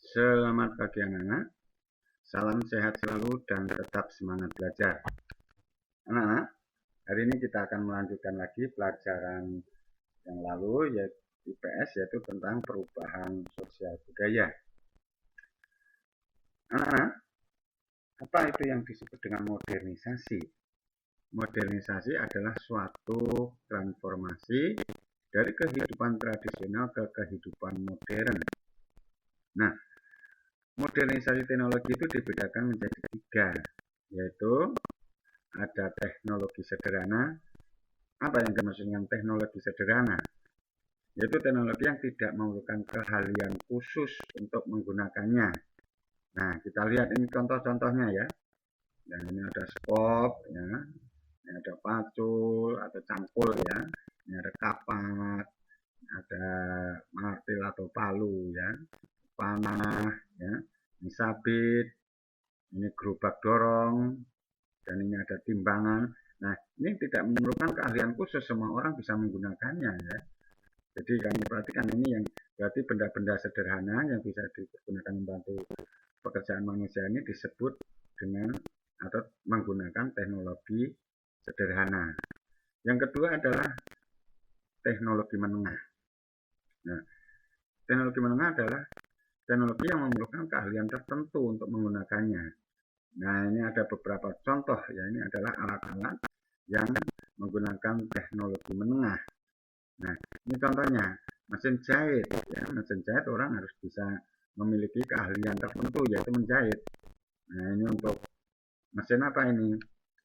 Selamat pagi anak-anak, salam sehat selalu dan tetap semangat belajar. Anak-anak, hari ini kita akan melanjutkan lagi pelajaran yang lalu yaitu IPS, yaitu tentang perubahan sosial budaya. Anak-anak, apa itu yang disebut dengan modernisasi? Modernisasi adalah suatu transformasi dari kehidupan tradisional ke kehidupan modern. Nah, modernisasi teknologi itu dibedakan menjadi 3, yaitu ada teknologi sederhana. Apa yang dimaksud dengan teknologi sederhana? Yaitu teknologi yang tidak memerlukan keahlian khusus untuk menggunakannya. Nah, kita lihat ini contoh-contohnya ya. Dan ini ada skop, ya. Ini ada pacul atau cangkul ya. Ini ada kapak, ada martil atau palu ya. Panah ya. Ini sabit, ini gerobak dorong, dan ini ada timbangan. Nah, ini tidak memerlukan keahlian khusus, semua orang bisa menggunakannya ya. Jadi kamu perhatikan ini yang berarti benda-benda sederhana yang bisa digunakan membantu pekerjaan manusia ini disebut dengan atau menggunakan teknologi sederhana. Yang kedua adalah teknologi menengah. Nah, teknologi menengah adalah teknologi yang memerlukan keahlian tertentu untuk menggunakannya. Nah, ini ada beberapa contoh ya. Ini adalah alat-alat yang menggunakan teknologi menengah. Nah, ini contohnya mesin jahit ya. Mesin jahit orang harus bisa memiliki keahlian tertentu yaitu menjahit. Nah, ini untuk mesin apa ini?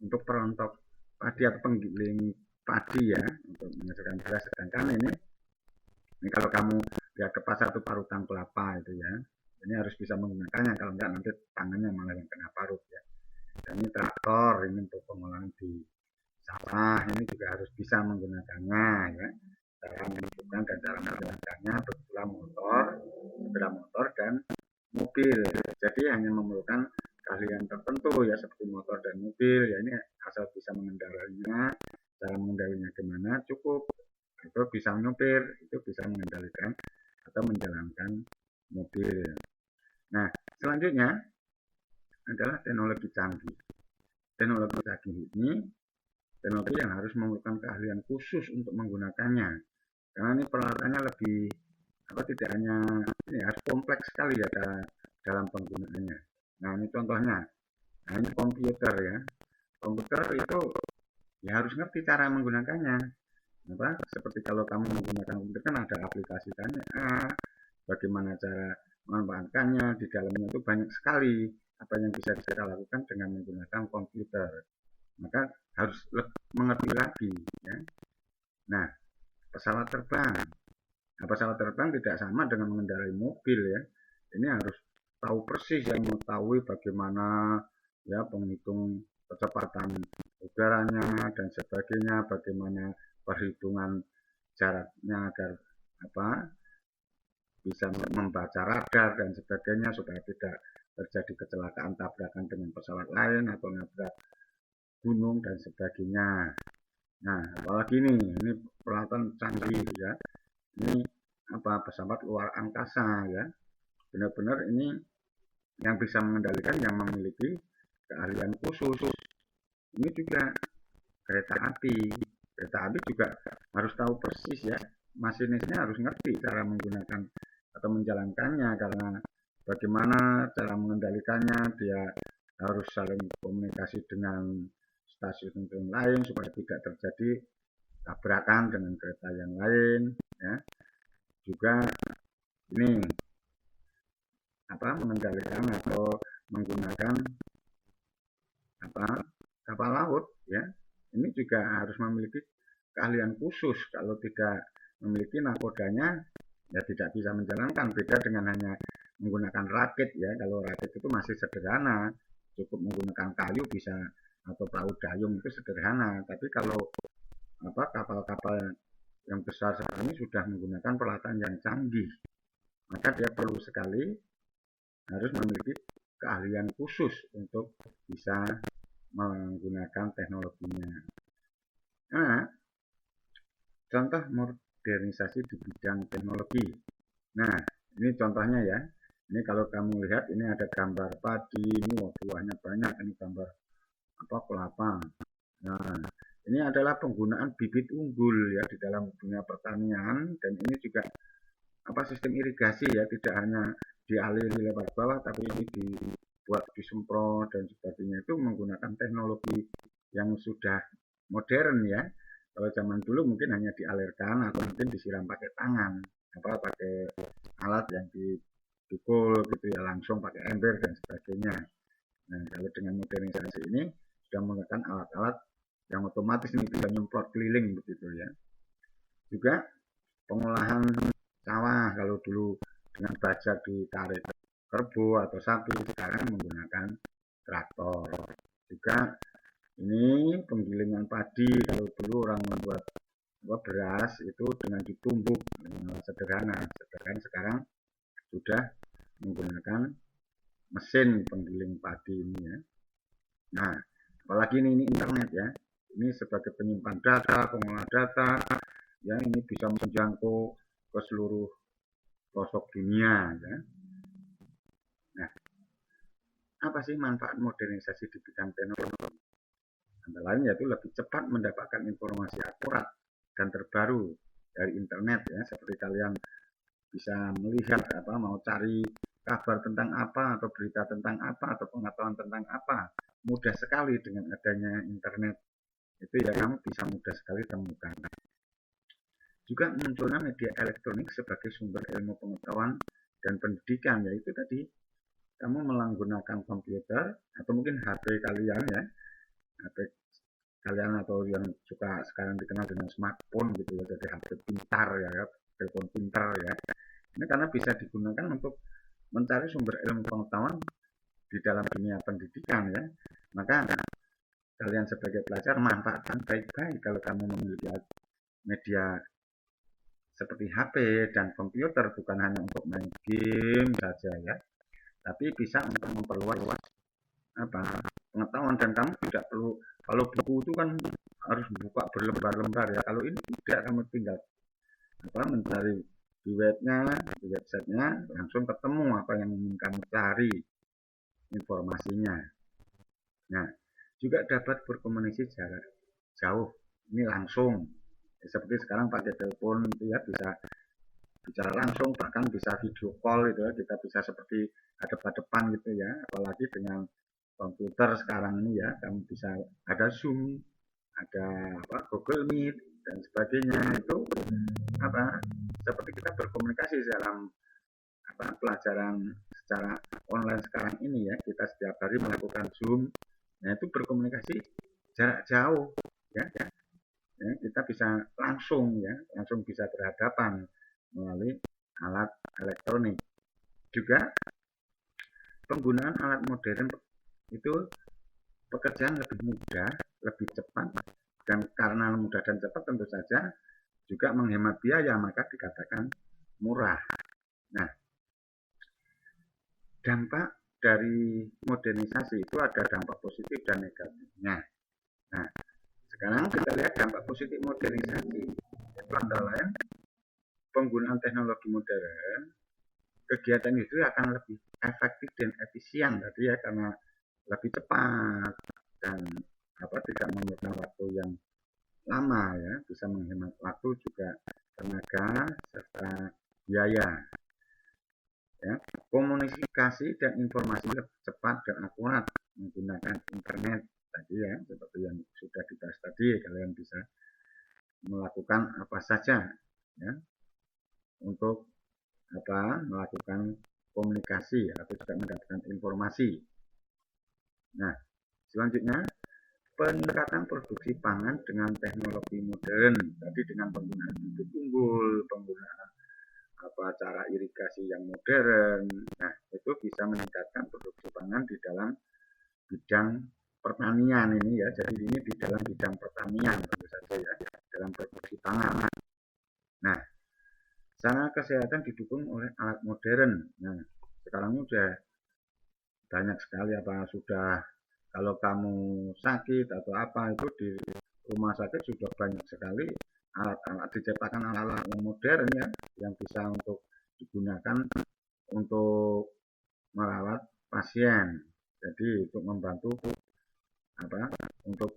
Untuk perontok padi atau penggiling padi ya, untuk menghasilkan beras. Sedangkan ini kalau kamu lihat ke pasar itu parutan kelapa itu ya. Ini harus bisa menggunakannya, kalau enggak nanti tangannya malah yang kena parut ya. Dan ini traktor, ini untuk pengolahan di sawah, ini juga harus bisa menggunakannya ya. Cara menghidupkan dan cara menjalankannya berupa motor, sepeda motor dan mobil. Jadi hanya memerlukan keahlian tertentu ya, seperti motor dan mobil ya. Ini asal bisa mengendalinya, cara mengendalinya gimana cukup. Itu bisa nyupir, itu bisa mengendalikan atau menjalankan mobil. Nah, selanjutnya adalah teknologi canggih. Teknologi canggih ini teknologi yang harus memerlukan keahlian khusus untuk menggunakannya. Karena ini peralatannya lebih tidak hanya ini harus kompleks sekali ya dalam penggunaannya. Nah, ini contohnya. Nah, ini komputer ya. Komputer itu ya harus ngerti cara menggunakannya. Seperti kalau kamu menggunakan komputer kan ada aplikasi tanya, bagaimana cara memanfaatkannya, di dalamnya itu banyak sekali apa yang bisa kita lakukan dengan menggunakan komputer. Maka harus mengerti lagi ya. Nah, pesawat terbang. Nah, pesawat terbang tidak sama dengan mengendarai mobil ya. Ini harus tahu persis yang mengetahui bagaimana ya penghitung kecepatan udaranya dan sebagainya, bagaimana perhitungan jaraknya agar bisa membaca radar dan sebagainya supaya tidak terjadi kecelakaan tabrakan dengan pesawat lain atau nabrak gunung dan sebagainya. Nah, apalagi ini peralatan canggih ya. Ini pesawat luar angkasa ya. Benar-benar ini yang bisa mengendalikan yang memiliki keahlian khusus. Ini juga kereta api. Kereta api juga harus tahu persis ya. Masinisnya harus ngerti cara menggunakan atau menjalankannya, karena bagaimana cara mengendalikannya, dia harus saling komunikasi dengan stasiun lain supaya tidak terjadi tabrakan dengan kereta yang lain ya. Juga ini mengendalikan atau menggunakan kapal laut ya. Ini juga harus memiliki keahlian khusus. Kalau tidak memiliki nakodanya ya tidak bisa menjalankan. Beda dengan hanya menggunakan rakit ya. Kalau rakit itu masih sederhana, cukup menggunakan kayu bisa, atau perahu dayung itu sederhana. Tapi kalau kapal-kapal yang besar seperti ini sudah menggunakan peralatan yang canggih, maka dia perlu sekali harus memiliki keahlian khusus untuk bisa menggunakan teknologinya. Nah, contoh modernisasi di bidang teknologi. Nah, ini contohnya ya. Ini kalau kamu lihat ini ada gambar padi, ini buahnya banyak, ini gambar kelapa. Nah, ini adalah penggunaan bibit unggul ya di dalam dunia pertanian, dan ini juga sistem irigasi ya, tidak hanya dialiri lewat bawah tapi ini dibuat disemprot dan sebagainya, itu menggunakan teknologi yang sudah modern ya. Kalau zaman dulu mungkin hanya dialirkan atau mungkin disiram pakai tangan, pakai alat yang dipikul gitu ya, langsung pakai ember dan sebagainya. Nah, kalau dengan modernisasi ini sudah menggunakan alat-alat yang otomatis ini bisa nyemprot keliling begitu ya. Juga pengolahan sawah, kalau dulu dengan bajak ditarik kerbau atau sapi, sekarang menggunakan traktor. Juga ini penggilingan padi, kalau dulu orang membuat beras itu dengan ditumbuk sederhana, sedangkan sekarang sudah menggunakan mesin penggiling padi ini ya. Nah, apalagi ini internet ya, ini sebagai penyimpan data, pengolah data ya, ini bisa menjangkau ke seluruh pelosok dunia ya. Nah, apa sih manfaat modernisasi di bidang teknologi? Antara lain yaitu lebih cepat mendapatkan informasi akurat dan terbaru dari internet ya, seperti kalian bisa melihat mau cari kabar tentang apa atau berita tentang apa atau pengetahuan tentang apa, mudah sekali dengan adanya internet itu ya, kamu bisa mudah sekali temukan. Juga munculnya media elektronik sebagai sumber ilmu pengetahuan dan pendidikan, yaitu tadi kamu menggunakan komputer atau mungkin HP kalian ya, HP kalian atau yang suka sekarang dikenal dengan smartphone gitu ya, jadi HP pintar ya, telepon pintar ya. Ini karena bisa digunakan untuk mencari sumber ilmu pengetahuan di dalam dunia pendidikan ya. Maka kalian sebagai pelajar manfaatkan baik-baik kalau kamu memiliki media seperti HP dan komputer, bukan hanya untuk main game saja ya, tapi bisa untuk memperluas pengetahuan, dan kamu tidak perlu, kalau buku itu kan harus buka berlembar-lembar ya, kalau ini tidak, kamu tinggal mencari di websitenya langsung ketemu apa yang ingin kamu cari informasinya. Nah, juga dapat berkomunikasi jarak jauh, ini langsung seperti sekarang pakai telepon itu ya, bisa bicara langsung, bahkan bisa video call gitu ya, kita bisa seperti hadap-hadapan gitu ya. Apalagi dengan komputer sekarang ini ya, kamu bisa ada Zoom, ada Google Meet dan sebagainya, itu seperti kita berkomunikasi dalam pelajaran secara online sekarang ini ya, kita setiap hari melakukan Zoom. Nah, itu berkomunikasi jarak jauh ya, kita bisa langsung bisa berhadapan melalui alat elektronik. Juga penggunaan alat modern itu pekerjaan lebih mudah, lebih cepat, dan karena mudah dan cepat tentu saja juga menghemat biaya, maka dikatakan murah. Nah, dampak dari modernisasi itu ada dampak positif dan negatifnya. Nah, sekarang kita lihat dampak positif modernisasi, itu antara lain penggunaan teknologi modern, kegiatan itu akan lebih efektif dan efisien tadi ya, karena lebih cepat dan tidak memerlukan waktu yang lama ya, bisa menghemat waktu juga tenaga serta biaya. Ya, komunikasi dan informasi lebih cepat dan akurat menggunakan internet tadi ya, seperti yang sudah dibahas tadi, kalian bisa melakukan apa saja ya untuk melakukan komunikasi atau juga mendapatkan informasi. Nah, selanjutnya peningkatan produksi pangan dengan teknologi modern, tadi dengan penggunaan bibit unggul, penggunaan cara irigasi yang modern. Nah, itu bisa meningkatkan produksi pangan di dalam bidang pertanian ini ya. Jadi ini di dalam bidang pertanian tentu saja ya, dalam produksi pangan. Nah, sarana kesehatan didukung oleh alat modern. Nah, sekarang sudah banyak sekali sudah, kalau kamu sakit atau apa itu di rumah sakit sudah banyak sekali alat-alat, diciptakan alat-alat yang modern ya, yang bisa untuk digunakan untuk merawat pasien. Jadi untuk membantu untuk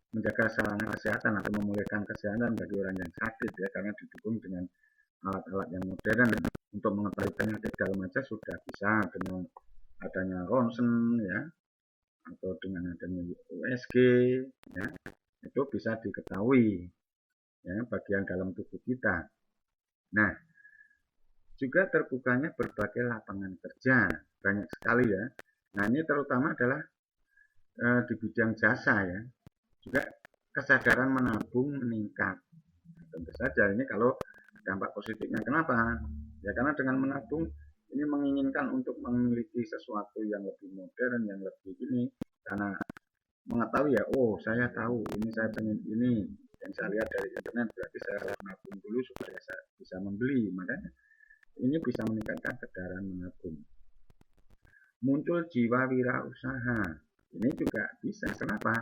menjaga sarana kesehatan atau memulihkan kesehatan bagi orang yang sakit ya, karena didukung dengan alat-alat yang modern. Untuk mengetahui penyakit dalam aja sudah bisa dengan adanya ronsen ya, atau dengan adanya USG ya, itu bisa diketahui ya bagian dalam tubuh kita. Nah, juga terbukanya berbagai lapangan kerja, banyak sekali ya. Nah, ini terutama adalah di bidang jasa ya. Juga kesadaran menabung meningkat. Tentu saja ini kalau dampak positifnya. Kenapa? Ya karena dengan menabung ini menginginkan untuk memiliki sesuatu yang lebih modern, yang lebih ini, karena mengetahui ya, oh saya tahu ini, saya pengen ini, yang saya lihat dari internet, berarti saya harus menabung dulu supaya saya bisa membeli. Makanya ini bisa meningkatkan kesadaran menabung. Muncul jiwa wirausaha, ini juga bisa. Kenapa?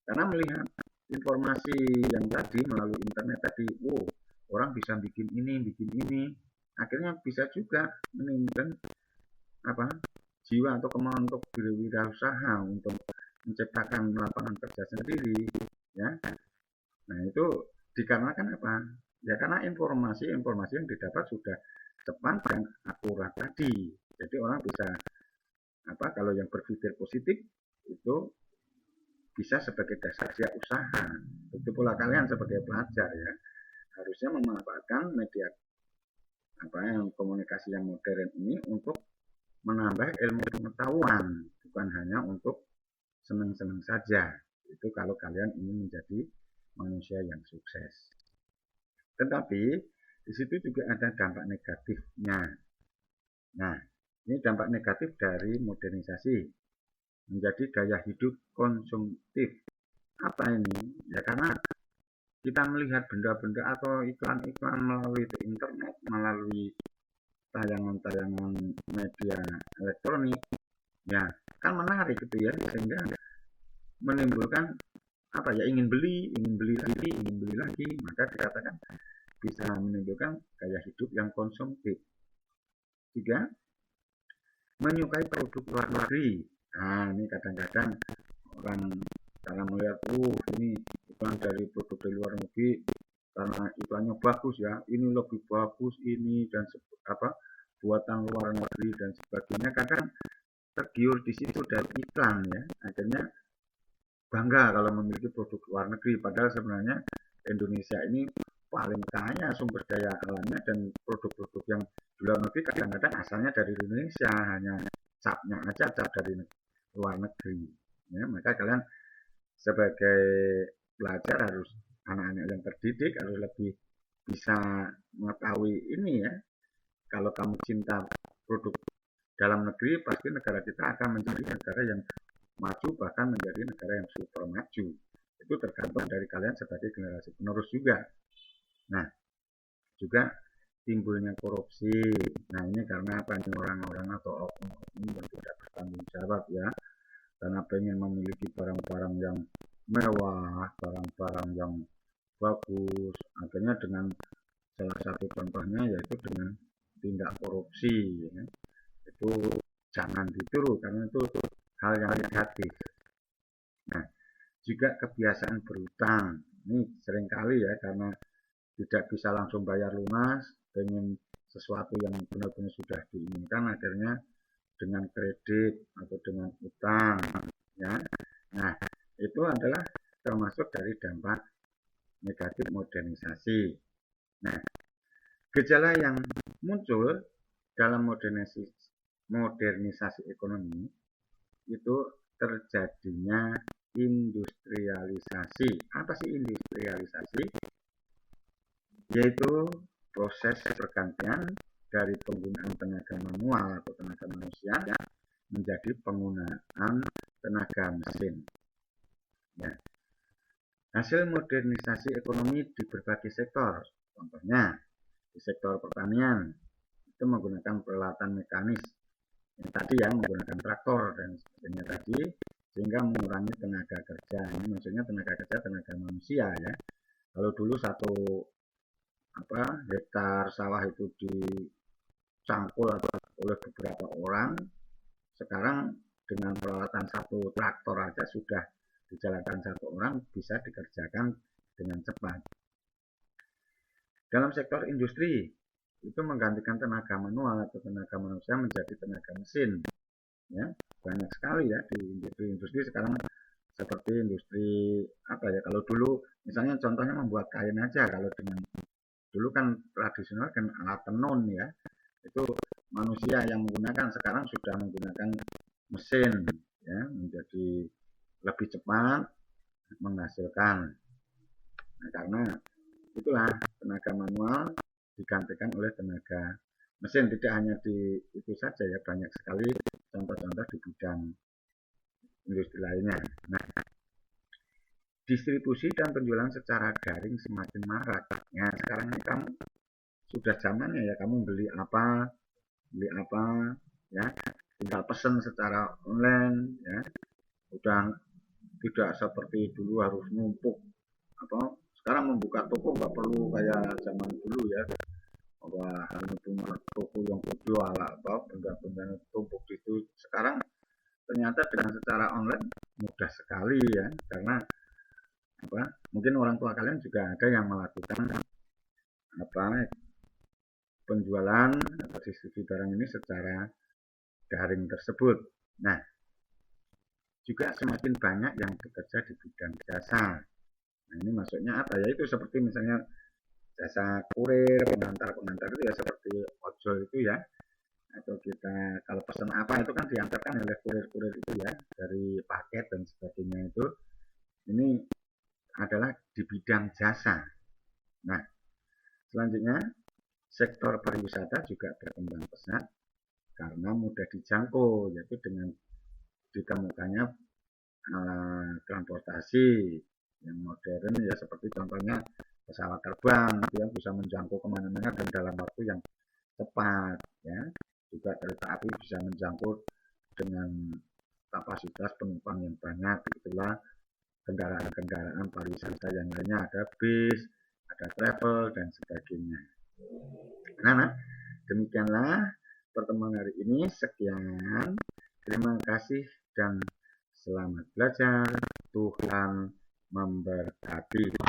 Karena melihat informasi yang tadi melalui internet tadi, wow, orang bisa bikin ini, akhirnya bisa juga menimbulkan jiwa atau kemauan untuk berwirausaha, untuk menciptakan lapangan kerja sendiri, ya. Nah itu dikarenakan apa? Ya karena informasi yang didapat sudah cepat dan akurat tadi. Jadi orang bisa kalau yang berpikir positif itu bisa sebagai dasar dia usaha. Itu pula kalian sebagai pelajar ya harusnya memanfaatkan media yang komunikasi yang modern ini untuk menambah ilmu pengetahuan, bukan hanya untuk senang-senang saja. Itu kalau kalian ingin menjadi manusia yang sukses. Tetapi di situ juga ada dampak negatifnya. Nah, ini dampak negatif dari modernisasi menjadi gaya hidup konsumtif. Apa ini? Ya karena kita melihat benda-benda atau iklan-iklan melalui internet, melalui tayangan-tayangan media elektronik, ya kan menarik gitu ya, sehingga menimbulkan ingin beli lagi, maka dikatakan bisa menimbulkan gaya hidup yang konsumtif. Juga menyukai produk luar negeri. Nah ini kadang-kadang orang karena melihat ini iklan dari produk dari luar negeri karena iklannya bagus ya, ini lebih bagus ini dan buatan luar negeri dan sebagainya, kadang tergiur di situ dari iklan ya, akhirnya bangga kalau memiliki produk luar negeri, padahal sebenarnya Indonesia ini paling kaya sumber daya alamnya, dan produk-produk yang di luar negeri kadang-kadang asalnya dari Indonesia, hanya capnya aja cap dari luar negeri ya. Maka kalian sebagai pelajar harus, anak-anak yang terdidik harus lebih bisa mengetahui ini ya. Kalau kamu cinta produk dalam negeri, pasti negara kita akan menjadi negara yang maju, bahkan menjadi negara yang super maju. Itu tergantung dari kalian sebagai generasi penerus juga. Nah, juga timbulnya korupsi. Nah, ini karena orang-orang atau oknum yang tidak bertanggung jawab ya, karena pengen memiliki barang-barang yang mewah, barang-barang yang bagus, akhirnya dengan salah satu contohnya yaitu dengan tindak korupsi ya. Itu jangan ditiru karena itu hal yang negatif. Nah, juga kebiasaan berutang. Ini seringkali ya, karena tidak bisa langsung bayar lunas, pengen sesuatu yang benar-benar sudah diinginkan, akhirnya dengan kredit atau dengan utang ya. Nah, itu adalah termasuk dari dampak negatif modernisasi. Nah, gejala yang muncul dalam modernisasi ekonomi itu terjadinya industrialisasi. Apa sih industrialisasi? Yaitu proses pergantian dari penggunaan tenaga manual atau tenaga manusia menjadi penggunaan tenaga mesin. Ya. Hasil modernisasi ekonomi di berbagai sektor, contohnya di sektor pertanian itu menggunakan peralatan mekanis yang tadi ya, menggunakan traktor dan sebagainya tadi, sehingga mengurangi tenaga kerja. Ini maksudnya tenaga kerja tenaga manusia ya. Kalau dulu satu hektar sawah itu dicangkul oleh beberapa orang. Sekarang dengan peralatan satu traktor aja sudah dijalankan satu orang, bisa dikerjakan dengan cepat. Dalam sektor industri, itu menggantikan tenaga manual atau tenaga manusia menjadi tenaga mesin. Ya, banyak sekali ya di industri sekarang, seperti industri apa ya, kalau dulu misalnya contohnya membuat kain aja, kalau dengan dulu kan tradisional kan alat tenun ya, itu manusia yang menggunakan, sekarang sudah menggunakan mesin ya, menjadi lebih cepat menghasilkan. Nah, karena itulah tenaga manual digantikan oleh tenaga mesin. Tidak hanya di itu saja ya, banyak sekali contoh-contoh di bidang industri lainnya. Nah, distribusi dan penjualan secara daring semakin marak. Ya, sekarang ini kamu sudah zamannya ya, kamu beli apa ya, tinggal pesan secara online ya. Udah tidak seperti dulu harus numpuk, apa sekarang membuka toko nggak perlu kayak zaman dulu ya, bahwa hanya punya toko yang gede ala apa benda-benda tumpuk itu. Sekarang ternyata dengan secara online mudah sekali ya, karena apa, mungkin orang tua kalian juga ada yang melakukan apa penjualan atau distribusi barang ini secara daring tersebut. Nah, juga semakin banyak yang bekerja di bidang jasa. Nah, ini maksudnya apa ya, itu seperti misalnya jasa kurir, pengantar itu ya, seperti ojol itu ya, atau kita kalau pesan apa itu kan diantarkan oleh kurir-kurir itu ya, dari paket dan sebagainya itu. Ini adalah di bidang jasa. Nah, selanjutnya sektor pariwisata juga berkembang pesat karena mudah dijangkau, yaitu dengan ditemukannya transportasi yang modern ya, seperti contohnya pesawat terbang yang bisa menjangkau kemana-mana dan dalam waktu yang cepat ya. Juga kereta api bisa menjangkau dengan kapasitas penumpang yang banyak. Itulah kendaraan-kendaraan pariwisata yang lainnya, ada bis, ada travel dan sebagainya. Nah, demikianlah pertemuan hari ini. Sekian, terima kasih dan selamat belajar. Tuhan memberkati.